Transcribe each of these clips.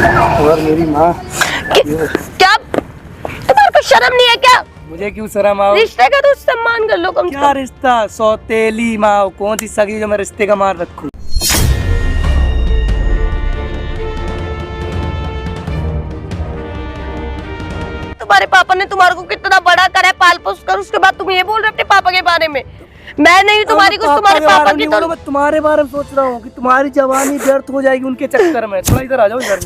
और मेरी माँ। क्या तुम्हारे को शर्म नहीं है क्या? मुझे क्यों शर्म आओ? रिश्ते का तो सम्मान कर लो कम से क्या कम। रिश्ता? सौतेली माँ कौन सी सगी जो मैं रिश्ते का मान रखूं? तुम्हारे पापा ने तुम्हारे को कितना बड़ा करा है, पाल पोस कर, उसके बाद तुम ये बोल रहे हो अपने पापा के बारे में? मैं नहीं तुम्हारी कुछ, तुम्हारे पापा की तो। मैं तुम्हारे बारे में सोच रहा हूँ कि तुम्हारी जवानी व्यर्थ हो जाएगी उनके चक्कर में। थोड़ा इधर आ जाओ, इधर।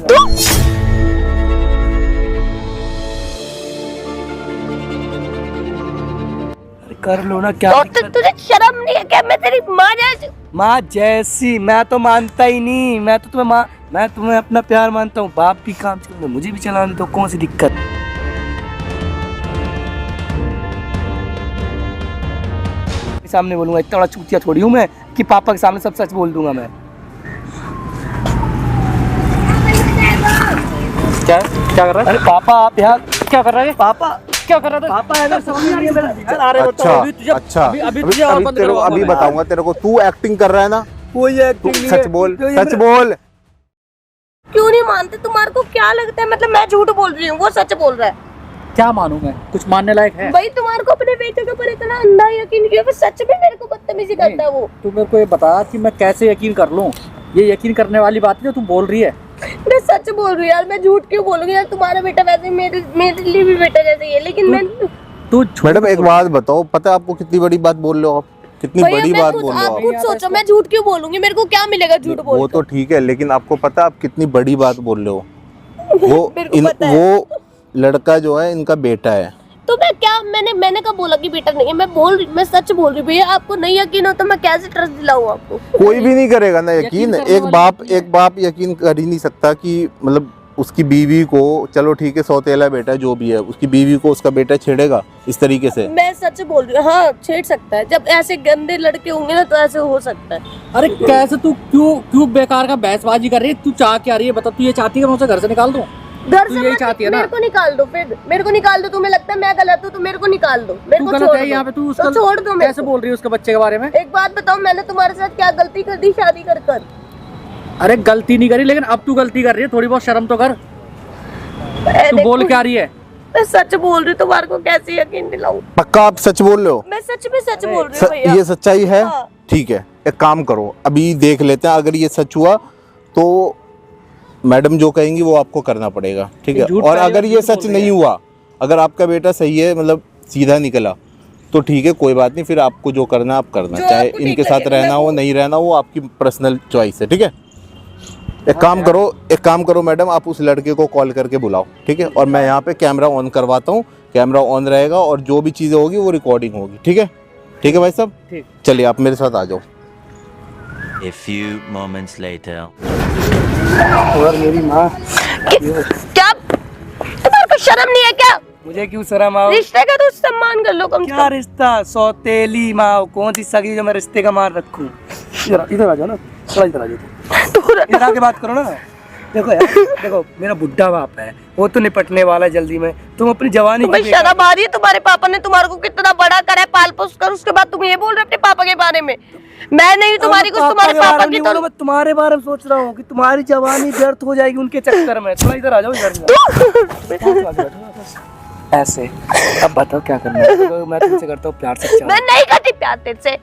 अरे कर लो ना, क्या तुझे शर्म नहीं है क्या? मैं तेरी माँ जैसी। माँ जैसी? मैं तो मानता ही नहीं। मैं तो तुम्हें माँ, मैं तुम्हें अपना प्यार मानता हूँ। बाप भी काम चलाना, मुझे भी चलाने दो, कौन सी दिक्कत? सामने बोलूंगा, इतना बड़ा चूतिया थोड़ी हूँ मैं कि पापा के सामने सब सच बोल दूंगा मैं। क्या क्या कर रहा है? अरे पापा आप यहाँ क्या कर रहे हैं? पापा क्या कर रहे थे? पापा अगर समझ नहीं है मेरा। अरे अच्छा, अभी बताऊंगा तेरे को। तू एक्टिंग कर रहा है ना? कोई एक्टिंग नहीं। सच बोल, सच बोल। क्यों नहीं मानते? तुम्हारे को क्या लगता है मतलब मैं झूठ बोल रही हूँ, वो सच बोल रहा है? क्या मानूं मैं? कुछ मानने लायक है? भाई तुम्हारे को अपने बेटे के ऊपर इतना अंधा यकीन किया, वो सच में मेरे को बदतमीजी करता है वो। तू मेरे को ये बता कि मैं कैसे यकीन कर लूं? ये यकीन करने वाली बात है जो तू बोल रही है। मैं सच बोल रही हूँ यार, मैं झूठ क्यों बोलूंगी यार? तुम्हारा बेटा वैसे मेरे लिए भी बेटा जैसे ही है, लेकिन मैं तू मैडम एक बात बताओ, पता है आपको कितनी बड़ी बात बोल रहे हो आप? कितनी बड़ी बात बोल रहे हो आप? खुद सोचो, मैं झूठ क्यों बोलूंगी? मेरे को क्या मिलेगा झूठ बोल? वो तो ठीक है, लेकिन आपको पता है आप कितनी बड़ी बात बोल रहे हो? वो लड़का जो है इनका बेटा है। तो मैं क्या, मैंने कब बोला कि बेटा नहीं है? मैं सच बोल रही हूँ भैया। आपको नहीं यकीन हो तो मैं कैसे ट्रस्ट दिलाऊं आपको? कोई भी नहीं करेगा ना यकीन। एक बाप यकीन कर ही नहीं सकता कि मतलब उसकी बीवी को, चलो ठीक है सौतेला बेटा जो भी है, उसकी बीवी को उसका बेटा छेड़ेगा इस तरीके से? मैं सच बोल रही हूँ, हाँ छेड़ सकता है। जब ऐसे गंदे लड़के होंगे ना तो ऐसे हो सकता है। अरे कैसे? तू क्यों बेकार का बहसबाजी कर रही है? तू चाह क्या रही है बता? तू ये चाहती है मैं उसे घर से निकाल दूं? घर से यही चाहती है ना? मेरे को निकाल दो, फिर मेरे को निकाल दो। तुम्हें लगता है मैं गलत हूँ तो मेरे को निकाल दो, मेरे को छोड़ दो। यहाँ पे तू तो छोड़ दो। कैसे बोल रही है उसके बच्चे के बारे में? एक बात बताओ, मैंने तुम्हारे साथ क्या गलती कर दी शादी कर कर? अरे गलती नहीं करी, लेकिन अब तू गलती कर रही है। थोड़ी बहुत शर्म तो कर। तू बोल क्या रही है? मैं सच बोल रही हूँ, तुम्हारे को कैसे यकीन दिलाऊं? पक्का आप सच बोल रहे हो? मैं सच में सच बोल रही हूँ भैया। ये सच्चाई है? हाँ। ठीक है, एक काम करो, अभी देख लेते हैं। अगर ये सच हुआ तो मैडम जो कहेंगी वो आपको करना पड़ेगा, ठीक है? और अगर ये सच नहीं हुआ, अगर आपका बेटा सही है, मतलब सीधा निकला, तो ठीक है, कोई बात नहीं। फिर आपको जो करना आप करना, चाहे इनके साथ रहना हो नहीं रहना हो, आपकी पर्सनल चॉइस है, ठीक है? एक काम करो मैडम, आप उस लड़के को कॉल करके बुलाओ, ठीक है? और मैं यहाँ पे कैमरा ऑन करवाता हूँ। कैमरा ऑन रहेगा और जो भी चीज़ें होगी वो रिकॉर्डिंग होगी, ठीक है? ठीक है भाई साहब, ठीक। चलिए आप मेरे साथ आ जाओ। A few moments later. और मेरी माँ। क्या तुम्हारे को शर्म नहीं है क्या? मुझे क्यों शर्म आओ? रिश्ते का तो सम्मान कर लो कम से क्या कम। रिश्ता? सौतेली माँ कौन सी सगी जो मैं रिश्ते का मान रखूं? इधर आ जाओ ना, थोड़ा इधर आ जाओ, इधर आके बात करो ना। देखो यार, देखो मेरा बुढ़ा बाप है, वो तो निपटने वाला है जल्दी में। तुम अपनी जवानी भाई शर्म आ रही है? तुम्हारे पापा ने तुम्हारे को कितना बड़ा करा है, पाल पोस कर, उसके बाद तुम ये बोल रहे हो अपने पापा के बारे में? मैं नहीं तुम्हारी कुछ, तुम्हारे पापा की तो। मैं तुम्हारे बारे में सोच रहा हूँ कि तुम्हारी जवानी व्यर्थ हो जाएगी उनके चक्कर में। थोड़ा इधर आ जाओ, इधर। ऐसे अब बताओ क्या करना है? मैं तुमसे करता हूँ प्यार से। मैं नहीं करती प्यार तेरे से।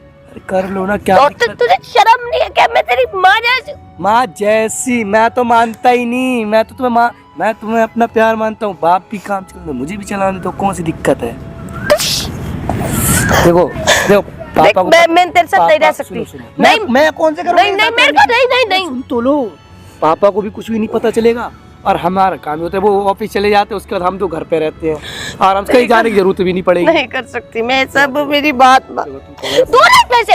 कर लो ना, क्या तुझे शर्म नहीं है क्या? मैं तेरी माँ जैसी। माँ जैसी? मैं तो मानता ही नहीं। मैं तो तुम्हें माँ, मैं तुम्हें अपना प्यार मानता हूँ। बाप भी काम चलाना, मुझे भी चलाने दो, कौन सी दिक्कत है? देखो पापा को मैं तेरे साथ नहीं रह सकती। नहीं, मैं कौन से करूँ? नहीं मेरे को नहीं। सुन तो लो, पापा को भी कुछ भी नहीं पता चलेगा और हमारा काम होता है, वो ऑफिस चले जाते हैं, उसके बाद हम तो घर पे रहते हैं, आराम से कहीं जाने की जरूरत भी नहीं पड़ेगी। नहीं कर सकती मैं सब, मेरी बात वैसे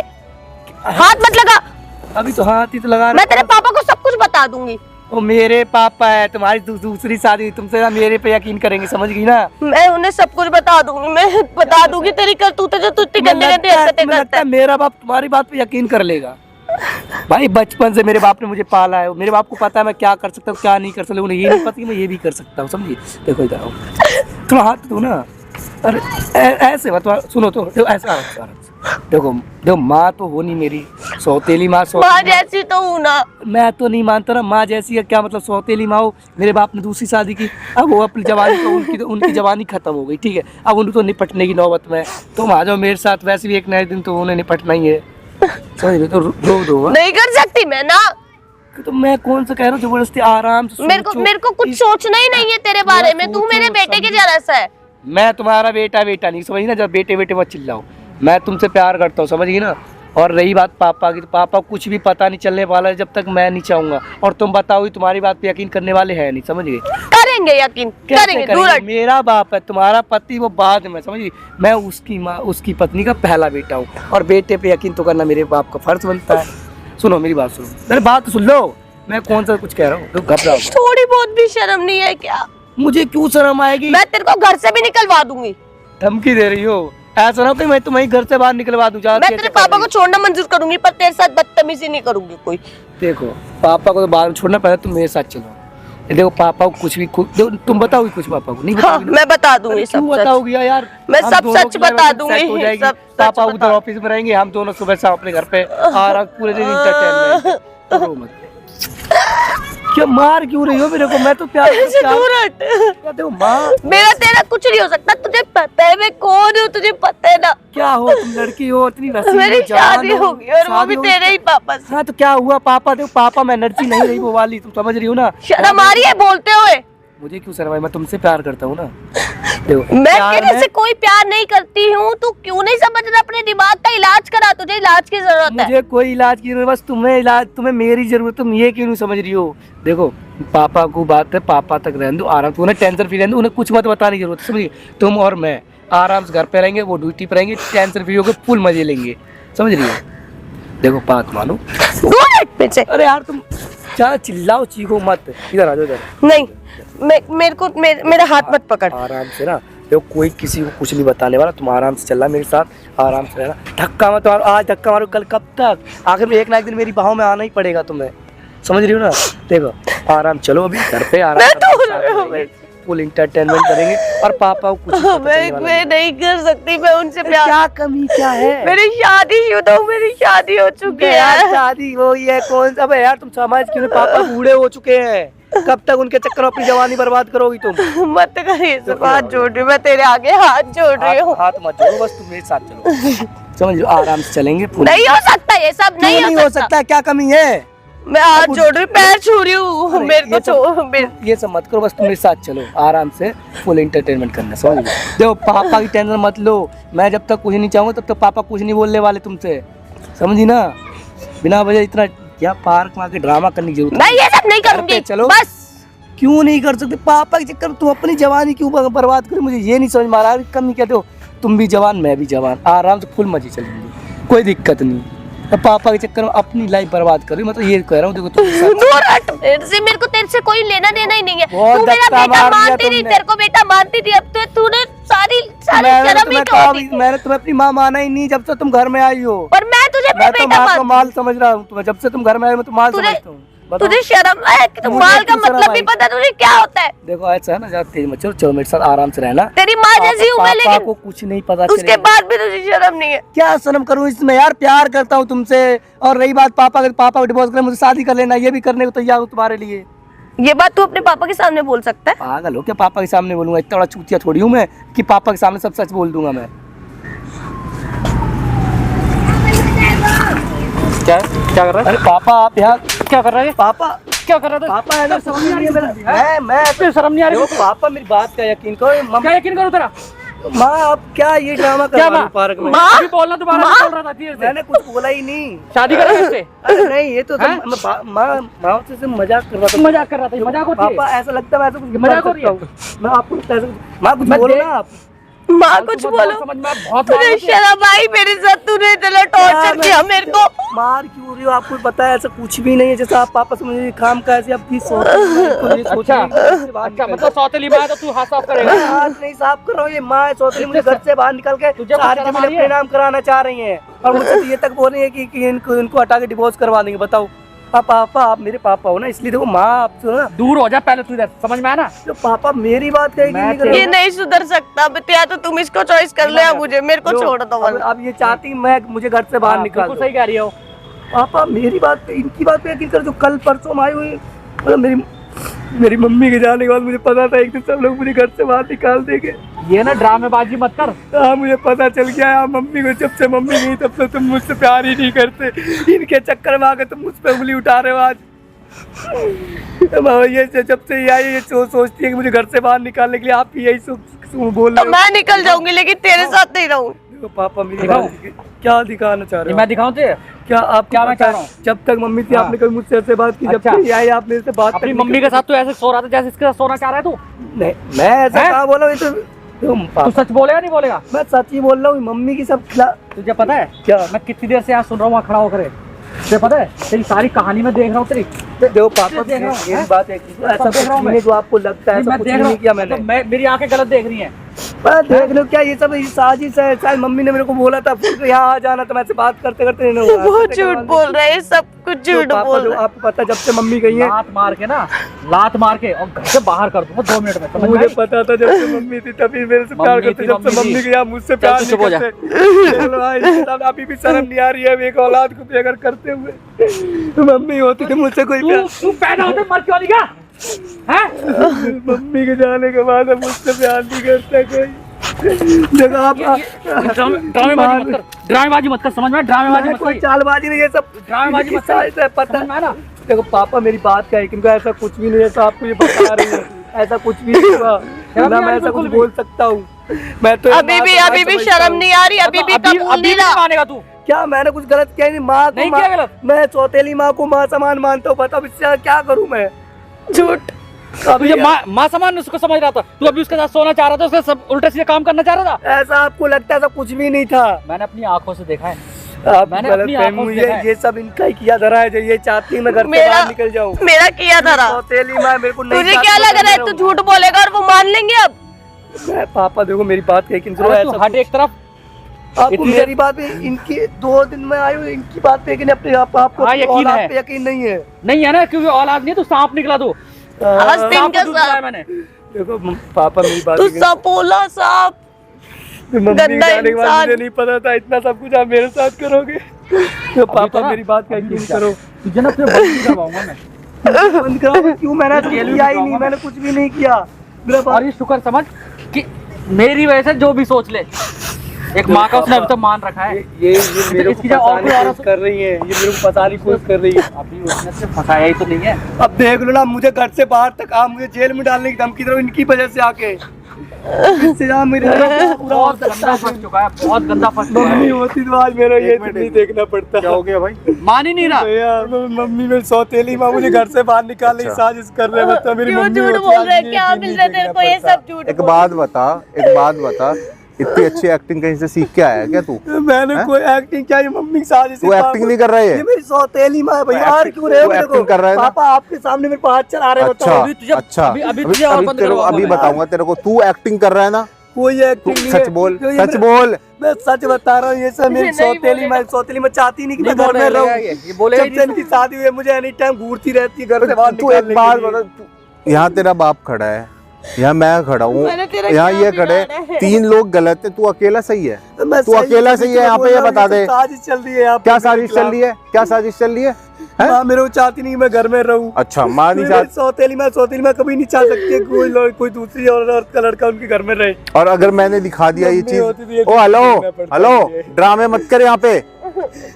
हाथ मत लगा। अभी तो हाथ ही तो लगा। मैं तेरे पापा को सब कुछ बता दूंगी। वो मेरे पापा है, तुम्हारी दूसरी शादी, तुमसे ना मेरे पे यकीन करेंगे, समझ गई ना? मैं उन्हें सब कुछ बता दूंगी। मैं बता दूंगी तेरी करतूतें जो तू इतनी गंदी हरकतें करता है। मेरा बाप तुम्हारी बात पे यकीन कर लेगा। भाई बचपन से मेरे बाप ने मुझे पाला है, मेरे बाप को पता है मैं क्या कर सकता हूँ क्या नहीं कर सकता। उन्हें ये नहीं पता कि मैं ये भी कर सकता हूँ, समझिए? देखो इधर आओ, थोड़ा हाथ दो ना। अरे ऐसे मत, सुनो तो, देखो ऐसा देखो माँ तो हो नहीं मेरी, सौतेली माँ माँ जैसी तो हूँ ना। मैं तो नहीं मानता ना, माँ जैसी है क्या मतलब, सौतेली माँ हो। मेरे बाप ने दूसरी शादी की, अब वो अपनी जवानी तो उनकी जवानी खत्म हो गई, ठीक है, अब उनको तो निपटने की नौबत में। तुम आ जाओ मेरे साथ, वैसे भी एक नए दिन तो उन्हें निपटना ही है, समझ रहे, तो रो दो। नहीं कर सकती मैं ना। तो मैं कौन सा कह रहा हूँ, जबरदस्ती आराम से मेरे को कुछ सोचना ही नहीं है तेरे बारे में। तू मेरे बेटे के जैसा है। मैं तुम्हारा बेटा नहीं, समझी ना, जब बेटे बेटे मत चिल्लाओ। मैं तुमसे प्यार करता हूँ, समझिए ना। और रही बात पापा की, तो पापा कुछ भी पता नहीं चलने वाला है जब तक मैं नहीं चाहूंगा। और तुम बताओ, तुम्हारी बात पे यकीन करने वाले हैं नहीं, समझ गए। करेंगे यकीन, करेंगे। दूर हट। मेरा बाप है, तुम्हारा पति वो बाद में, समझिए। मैं उसकी माँ, उसकी पत्नी का पहला बेटा हूँ, और बेटे पे यकीन तो करना मेरे बाप का फर्ज बनता है। सुनो मेरी बात, सुनो मेरी बात तो सुन लो। मैं कौन सा कुछ कह रहा हूँ, तो घबराओ। थोड़ी बहुत भी शर्म नहीं है क्या? मुझे क्यों शर्म आएगी? मैं तेरे को घर से भी निकलवा दूंगी। धमकी दे रही हो? ऐसा ना कि मैं तुम्हें घर से बाहर निकलवा दूं। मैं तेरे पापा को छोड़ना मंजूर करूंगी, पर तेरे साथ बदतमीजी नहीं करूंगी कोई। देखो पापा को तो बाहर छोड़ना, पहले तुम मेरे साथ चलो। देखो पापा को कुछ भी तुम बताओगी कुछ पापा को? नहीं हाँ, मैं बता दूंगी सब। बताओगी यार? मैं सब सच बता दूंगी। पापा उधर ऑफिस में रहेंगे, हम दोनों सुबह शाम अपने घर पे आराम, पूरे दिन इंटरटेनमेंट। क्या मार क्यों रही हो मेरे को? मैं तो प्यार देखो माँ, मेरा तेरा कुछ नहीं हो सकता। तुझे पता है मैं कौन हूँ? तुझे पता है ना? क्या हो, तुम लड़की हो इतनी रसीली, मेरी शादी होगी और वो भी तेरे ही पापा से। हाँ तो क्या हुआ? पापा देखो, पापा में एनर्जी नहीं रही वो वाली, तुम समझ रही हो ना? शर्म आ रही है बोलते हुए? मुझे क्यों शर्म आई? मैं तुमसे प्यार करता हूँ ना। देखो मैं तेरे से कोई प्यार नहीं करती हूँ। तू क्यों नहीं समझ रहा? अपने दिमाग का इलाज करा, तुझे इलाज की जरूरत है। मुझे कोई इलाज की जरूरत, बस तुम्हें इलाज, तुम्हें मेरी जरूरत। तुम ये क्यों नहीं समझ रही हो? देखो पापा को बात है, पापा तक रहने दो आराम से, उन्हें टेंशन फ्री रहने दो, उन्हें कुछ मत बताने की जरूरत, समझिए। तुम और मैं आराम से घर पे रहेंगे, वो ड्यूटी पे रहेंगे, टेंशन फ्री होकर फुल मजे लेंगे, समझ रही हो? देखो बात मानो। अरे यार तुम क्या चिल्लाओ, चीखो मत, इधर आ जाओ, इधर। नहीं, मेरे को मेरा हाथ मत पकड़। आराम से ना, देखो कोई किसी को कुछ नहीं बताने वाला। तुम आराम से चलना मेरे साथ, आराम से रहना। धक्का मत मारो, आज धक्का मारो, कल कब तक? आखिर में एक ना एक दिन मेरी बाहों में आना ही पड़ेगा तुम्हें, समझ रही हो ना? देखो आराम चलो, अभी घर पे आराम, फुल इंटरटेनमेंट करेंगे। और पापा को कुछ मैं नहीं कर सकती। मैं उनसे प्यार, क्या कमी क्या है? मेरी शादी हो चुकी है। शादी हो है कौन सा? यार तुम समझ क्यों नहीं? पापा बूढ़े हो चुके हैं, कब तक उनके चक्कर में अपनी जवानी बर्बाद करोगी तुम? मत करिए सब, हाथ जोड़ रही हूँ मैं तेरे आगे, हाथ जोड़ रही हूँ। हाथ मत जोड़ो, बस तुम मेरे साथ चलो, समझ लो, आराम से चलेंगे। नहीं हो सकता ये सब, नहीं हो सकता। क्या कमी है? मैं हाथ जोड़ रही हूँ, पैर छू रही हूँ, मेरे को छोड़। ये सब मत करो, बस तुम मेरे साथ चलो, आराम से फुल एंटरटेनमेंट करना, समझ लो। देखो पापा की टेंशन मत लो, मैं जब तक कुछ नहीं चाहूंगा तब तक पापा कुछ नहीं बोलने वाले तुमसे, समझी ना? बिना वजह इतना क्या पार्क में आके ड्रामा करने की जरूरत नहीं, ये सब नहीं करूंगी। चलो बस। क्यों नहीं कर सकते? पापा के चक्कर में तुम अपनी जवानी क्यों बर्बाद करो? मुझे ये नहीं समझ में आ रहा। कम कहते हो, तुम भी जवान मैं भी जवान, आराम से फुल मजे चलेंगे, कोई दिक्कत नहीं। पापा के चक्कर में अपनी लाइफ बर्बाद कर रही, मतलब ये कह रहा हूँ। देखो मेरे को तेरे से कोई लेना देना ही नहीं है। तू मेरा बेटा मानती थी, तेरे को बेटा मानती थी, अब तो तूने सारी शर्म ही खो दी। मैंने तुम्हें अपनी माँ माना ही नहीं जब से तुम घर में आई हो। पर मैं तुझे अपना बेटा मानती हूँ। माल समझ रहा हूँ तुम्हें, जब से तुम घर में आई मैं तुम माल समझता हूँ। तुझे शर्म है कि माल का मतलब भी पता तुझे क्या होता है? देखो ऐसा है ना, ज्यादा तेज मत चलो, चलो मेरे साथ आराम से रहना। तेरी माँ जैसी हूँ मैं, लेकिन को कुछ नहीं पता, उसके बाद भी तुझे शर्म नहीं है? क्या शर्म करूँ इसमें यार? प्यार करता हूँ तुमसे। और रही बात पापा को डिवोर्स कर, मुझे शादी कर लेना, ये भी करने को तैयार हूँ तुम्हारे लिए। ये बात तू अपने पापा के सामने बोल सकता है? पागल हो क्या? पापा के सामने बोलूंगा? इतना बड़ा चूतिया थोड़ी हूँ मैं कि पापा के सामने सब सच बोल दूंगा मैं। क्या कर रहा है? अरे पापा आप यहाँ क्या कर रहा है? पापा क्या कर रहा था? पापा है ना, समझ नहीं आ रही है। मैं शर्म नहीं आ रही? पापा मेरी बात का यकीन करो। क्या यकीन करूं तेरा? माँ आप क्या ये ड्रामा कर रहे हो पार्क में? अभी बोलना दोबारा, बोल रहा था धीरे से। मैंने कुछ बोला ही नहीं। शादी कर रहे थे? अरे नहीं, ये तो माँ से मजाक कर रहा था। मजाक कर रहा था? मजाक होती है? पापा ऐसा लगता है, मैं कुछ मजाक हो रही है? मैं आपको माँ कुछ बोलो ना आप। माँ कुछ बोलो। समझ में बहुत तुझे शर्म आई मेरे साथ? तूने इतना टॉर्चर किया मेरे को। मार क्यों रही हो? आपको पता है ऐसा कुछ भी नहीं है। जैसा आप पापा से मुझे काम का ऐसे आप प्लीज अच्छा, मतलब सौतेली माँ तो तू हाथ साफ करेगा? हाथ नहीं साफ कर रहा हूँ, ये माँ है सौतेली, मुझे घर से बाहर निकल के सारी जमीन अपने नाम कराना चाह रही है, और मुझे ये तक बोल रही है कि इनको हटा के डिवोर्स करवा देंगे। बताओ पापा, आप मेरे पापा हो ना, इसलिए देखो माँ आप ना दूर हो जा पहले, तू इधर, समझ में आया ना? तो पापा मेरी बात कहेगी, ये नहीं सुधर सकता। या तो तुम इसको चॉइस कर ले, मुझे मेरे को छोड़ दो। अब ये चाहती मैं मुझे घर से बाहर निकाल। सही कह रही हो। पापा मेरी बात पे, इनकी बात पे यकीन कर, जो कल परसों में आई हुई, मतलब मेरी मम्मी के जाने के बाद मुझे पता था एक दिन सब लोग मुझे घर से बाहर निकाल देंगे। ये ना ड्रामेबाजी मत कर। हाँ मुझे पता चल गया यार, मम्मी को जब से मम्मी गई तब से तुम मुझसे प्यार ही नहीं करते, इनके चक्कर में आकर तुम मुझ पे उंगली उठा रहे हो आज। ये जब से ये आई ये सोचती है कि मुझे घर से बाहर निकालने के लिए आप ही यही बोल रहे हो। मैं निकल जाऊंगी लेकिन तेरे साथ नहीं रहूं। देखो पापा मेरी क्या दिखाना चाह रहे हो? मैं दिखाऊं तुझे क्या आप क्या मैं चाह रहा हूँ? जब तक मम्मी थी आपने कभी मुझसे ऐसे बात की? जब अच्छा। से ये आई आपने इससे बात अपनी तक मम्मी के साथ तू ऐसे सो रहा था जैसे इसके साथ सोना चाह रहा है तू? नहीं मैं ऐसा कहाँ बोला हूँ, ये तो तू सच बोलेगा नहीं बोलेगा? मैं सच ही बोल रहा हूँ, मम्मी की सब खिला। तुझे पता है क्या? मैं कितनी देर से यहाँ सुन रहा हूँ वहाँ खड़ा होकर, तुझे पता है तेरी सारी कहानी में देख रहा हूँ तेरी। देखो पापा देख रहा हूँ, मेरी बात है, ऐसा देख रहा हूँ कुछ नहीं जो आपको लगता है, ऐसा मैं कुछ देख रहा नहीं हूँ किया मैंने। तो मैं मेरी आंखें गलत देख रही हैं। मैं देख लो क्या ये सब साजिश है, शायद मम्मी ने मेरे को बोला था फोन पे यहाँ आ जाना, तो मैं से बात करते करते नहीं हुआ। बहुत झूठ बोल रहे हैं, सब कुछ झूठ बोल रहे हैं। आपको पता जब से मम्मी गई है, लात मार के ना, लात मार के और घर से बाहर कर दूंगा 2 मिनट में, समझ में मुझे आई? पता था जब से मम्मी थी तभी मेरे से प्यार करते, जब से मम्मी गई आप मुझसे प्यार चल, तू नहीं चुप हो जा। करते। चलो भाई, इसके साथ अभी भी शर्म नहीं आ रही है एक औलाद को भी अगर करते हुए, तो मम्मी होती थी मुझसे कोई प्यार। तू पैदा होते मर क्यों नहीं गया? हैं? मम्मी के जाने के बाद अब मुझसे प्यार नहीं करता कोई। देखो आप ड्रामेबाजी मत कर, ड्रामेबाजी मत कर, समझ में? ड्रामेबाजी मत कोई कर, चालबाजी नहीं, ये सब ड्रामेबाजी मत साइज है, पता समझ में आया ना? देखो पापा मेरी बात का है, इनको ऐसा कुछ भी नहीं है, तो आपको ये बता रही है ऐसा कुछ भी नहीं हुआ ना, मैं ऐसा कुछ बोल सकता हूँ। मैं तो अभी भी शर्म नहीं आ रही, अभी भी कबूल नहीं रहा। मानेगा तू? क्या मैंने कुछ गलत किया? नहीं माँ को नहीं किया गलत। मैं सौतेली माँ को माँ समान मानता हूँ, बताओ इससे क्या करूँ मैं? झूठ। तुझे माँ समान उसको समझ रहा था, तू अभी उसके साथ सोना चाह रहा था, उसके सब उल्टे सीधे काम करना चाह रहा था। ऐसा आपको लगता है, ऐसा कुछ भी नहीं था। मैंने अपनी आंखों से देखा है, आप मैंने गलत अपनी फहमी आंखों से हुई देखा है, है। ये सब इनका ही किया धरा है, जो ये चाहती है मैं घर से मेरा बाहर निकल जाऊँ। मेरा किया धरा। सौतेली माँ मेरे को नहीं तुझे चाहती क्या मैं लग घर रहा है में तू रहूं। झूठ बोलेगा और वो मान लेंगे? अब मैं पापा देखो मेरी बात का यकीन करो, अरे तू ऐसा हट एक तरफ। आपको इतनी मेरी बात पे इनकी 2 दिन में आई हुई, इनकी बात पे यकीन है, अपने आपको हाँ, यकीन औलाद है। पे यकीन नहीं है। नहीं है ना, क्योंकि औलाद नहीं है, तू सांप निकला तू। आस्तीन सांप का को दूध पिलाया सांप। मैंने। देखो पापा मेरी बात तू यकीन- सपोला सांप। मम्मी के गंदा जाने के बाद इंसान। मुझे नहीं पता था इतना सब कुछ आप मेरे साथ करोगे। तो पापा ना, मेरी बात का अभी यकीन रुक जा। करो। तुझे ना फिर बंद करवाऊंगा मैं। बंद कराओ क्यों? मैंने तो किया ही नहीं, मैंने कुछ भी नहीं किया। मेरा और बात ये शुक्र समझ कि मेरी वजह से जो भी सोच ले, एक माँ का उसने अभी तक मान रखा है। ये मेरे को इसकी जगह और फंसाने कोई की औरत कोशिश कर रही है, ये मेरे को फंसाने की कोशिश कर रही है। अभी उसने सिर्फ फंसाया ही तो नहीं है। अब देख लो ना, मुझे घर से बाहर तक आप मुझे जेल में डालने की धमकी दे रहे हो इनकी वजह से आके। इससे ज्यादा मेरे पूरा बहुत गंदा फंस चुका है, बहुत गंदा फंस चुका मम्मी है। होती तो आज मेरा ये नहीं देखना पड़ता। क्या हो गया भाई? मान ही नहीं रहा। भैया मम्मी मेरी सौतेली माँ मुझे घर से बाहर निकालने की साजिश कर रहे हैं, मतलब मेरी क्यों मम्मी झूठ होती बोल आज रहे हैं? ये क्या भी मिल नहीं रहा है तेरे देखना को? ये पड़ता। सब झूठ एक बोल बात बता, इतनी अच्छी एक्टिंग कहीं से सीख के आया क्या तू? मैंने कोई एक्टिंग क्या, ये मम्मी की साजिश तू एक्टिंग नहीं कर रहा ये है? मेरी सौतेली माँ है भैया, तू यार क्यों रहे हो तू मेरे acting को? कर रहा है ना? पापा आपके सामने मेरे को हाथ चला रहे हैं, अच्छा बताओ। अभी तुझे- अच्छा, अभी तुझे और बंद तेरे को करवाऊंगा अभी मैं। बताऊंगा तेरे को। तू एक्टिंग कर रहा है ना? कोई तू एक्टिंग नहीं सच है। बोल, ये सच बोल। मैं सच बता रहा हूँ, ये सब मेरी नहीं सौतेली मैं चाहती नहीं कि मैं नहीं घर में बोलेगा रहूं। ये बोलेगा ही जब से नहीं। इनकी शादी हुई है मुझे एनी टाइम घूरती रहती है घर से बाहर तू एक निकालने बात के लिए। बता, यहाँ तेरा बाप खड़ा है, यहाँ मैं खड़ा हूँ, मैंने तेरा यहाँ क्या ये खड़े, बिगाड़ा है? 3 लोग गलत है, तू अकेला सही है? तो मैं तू अकेला सही है यहाँ पे, ये बता दे। साजिश चल रही है यहाँ पे क्या मेरे साजिश चल खिलाफ। रही है? क्या साजिश चल रही है? हैं? माँ मेरे को चाहती नहीं कि मैं घर में रहूं। अच्छा, माँ नहीं मेरी चाहती। सौतेली मैं कभी नहीं चाह सकती है कि कोई दूसरी औरत का लड़का उनके घर में रहे। और अगर मैंने दिखा दिया ये मम्मी होती तो ये चीज, ओ कुछ हेलो देखना पड़ता हेलो, मुझे। ड्रामे मत कर यहाँ पे,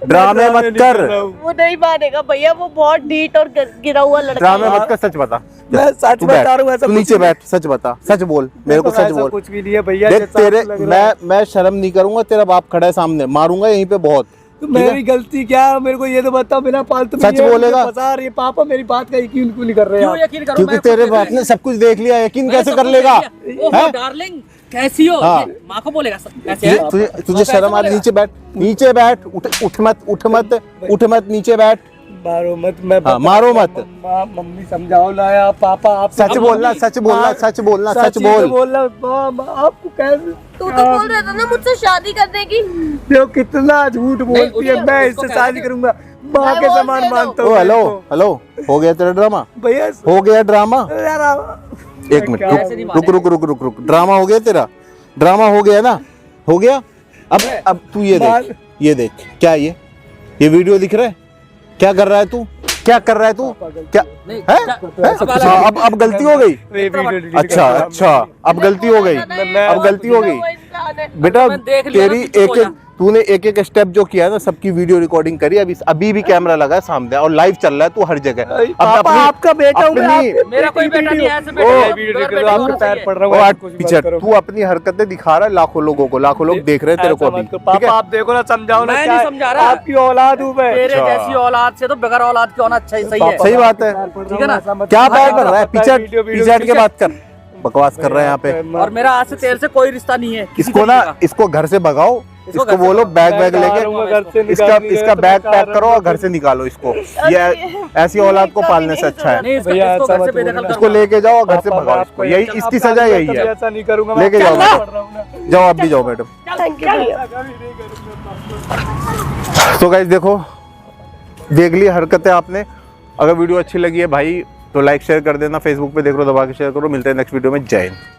ड्रामे मत कर, वो नहीं मानेगा भैया, वो बहुत ढीठ और गिरा हुआ लड़का ड्रामे है। मत कर, सच बता। मैं सच तू बता बैठ, रहा हूँ, ऐसा तू कुछ नीचे नहीं। बैठ, सच बता, सच बोल मेरे को, तो सच ऐसा बोल। कुछ भी नहीं है भैया, देख जैसा तेरे, आपको लग रहा है। मैं शर्म नहीं करूंगा, तेरा बाप खड़ा है सामने, मारूंगा यहीं पे बहुत। तो मेरी गलती क्या है? मेरे को ये तो बताओ, बिना फालतू में सच ये बोलेगा? मुझे फंसा रही है। पापा मेरी बात का यकीन क्यों नहीं कर रहे क्यों आप? यकीन करूं? क्योंकि मैं तेरे खुद बाप ने सब कुछ देख लिया, यकीन कैसे कर लेगा? हैं? डार्लिंग कैसी हो? हाँ। ये माँ को बोलेगा ऐसे है? तुझे शर्म आ रही? नीचे बैठ, नीचे बैठ, उठ मत, नीचे बैठ। मारो मत, मैं हाँ, मारो मत। मम्मी समझाओ ना यार, पापा आप सच बोलना, सच बोलना, सच बोलना, सच ही तो बोल। बोल रहा हूँ। आपको कैसे तू तो बोल रहा था ना मुझसे शादी करने की। देखो कितना झूठ बोलती है, उसको- मैं उसको इससे कह शादी दे। करूंगा, माँ के बोल समान दे दो। मानता ओ हूँ हेलो इसको। हेलो, हो गया तेरा ड्रामा? भैया हो गया ड्रामा? यार एक मिनट, कैसे नहीं रुक, ड्रामा हो गया तेरा? ड्रामा हो गया ना? हो गया? अब तू ये देख क्या ये वीडियो दिख रहा है? क्या कर रहा है तू? क्या कर रहा है तू? क्या नहीं, है? क्या- अच्छा, अब गलती हो गई। अच्छा अच्छा, अब गलती हो गई, अब गलती हो गई। बेटा मैंने देख लिया ना, तेरी तू चुप हो जा। तूने एक एक स्टेप जो किया है ना, सबकी वीडियो रिकॉर्डिंग करी। अभी भी कैमरा लगा है सामने और लाइव चल रहा है, तू हर जगह। पापा आपका बेटा हूँ मैं, आप- मेरा कोई बेटा नहीं है, ऐसे ओ, बेटा आपके पैर पड़ रहा ओ, हूँ, आज कुछ भी पीछे मत करो। तू अपनी हरकतें दिखा रहा है लाखों लोगों को, लाखों लोग देख रहे हैं तेरे को ऐसा अभी, मत करो। ठीक है? पापा आप देखो ना, समझाओ ना, मैं क्या नहीं है? समझा रहा। आपकी औलाद हूँ मैं। तेरे अच्छा। जैसी औलाद से तो बगैर औलाद के होना अच्छा ही सही है। सही बात है। ठीक है ना? क्या बात कर रहा है? पीछे वीडियो पीछे के बात कर, बकवास कर रहे हैं यहाँ पे। और मेरा आज से तेरे से कोई रिश्ता नहीं है किसी इसको ना, तरीके का। इसको घर से भगाओ, इसको इसको घर से बोलो भगाओ। बैग मैं वैग जा रहा हूँ, घर से लेके निकाल नहीं इसका रहे तो बैग मैं पैक जा करो रहा और घर से निकालो इसको। ये ऐसी औलाद को पालने से अच्छा है। नहीं, इसको भैया, इसको ऐसा घर से मत बेदखल बोलना। कर इसको लेके जाओ और घर से पापा, भगाओ मैं इसको। आपको यही ये- इसकी आपका सजा यही कभी है। ऐसा नहीं करूंगा मैं, लेके जाओ, आपको पढ़ रहा हूँ ना। जाओ आप भी जाओ मैडम। थैंक यू भैया। तो गाइस देखो, देख ली हरकतें आपने। अगर वीडियो अच्छी लगी है भाई तो लाइक शेयर कर देना, फेसबुक पे देख रहे हो दबा के शेयर करो। मिलते हैं नेक्स्ट वीडियो में। जय हिंद।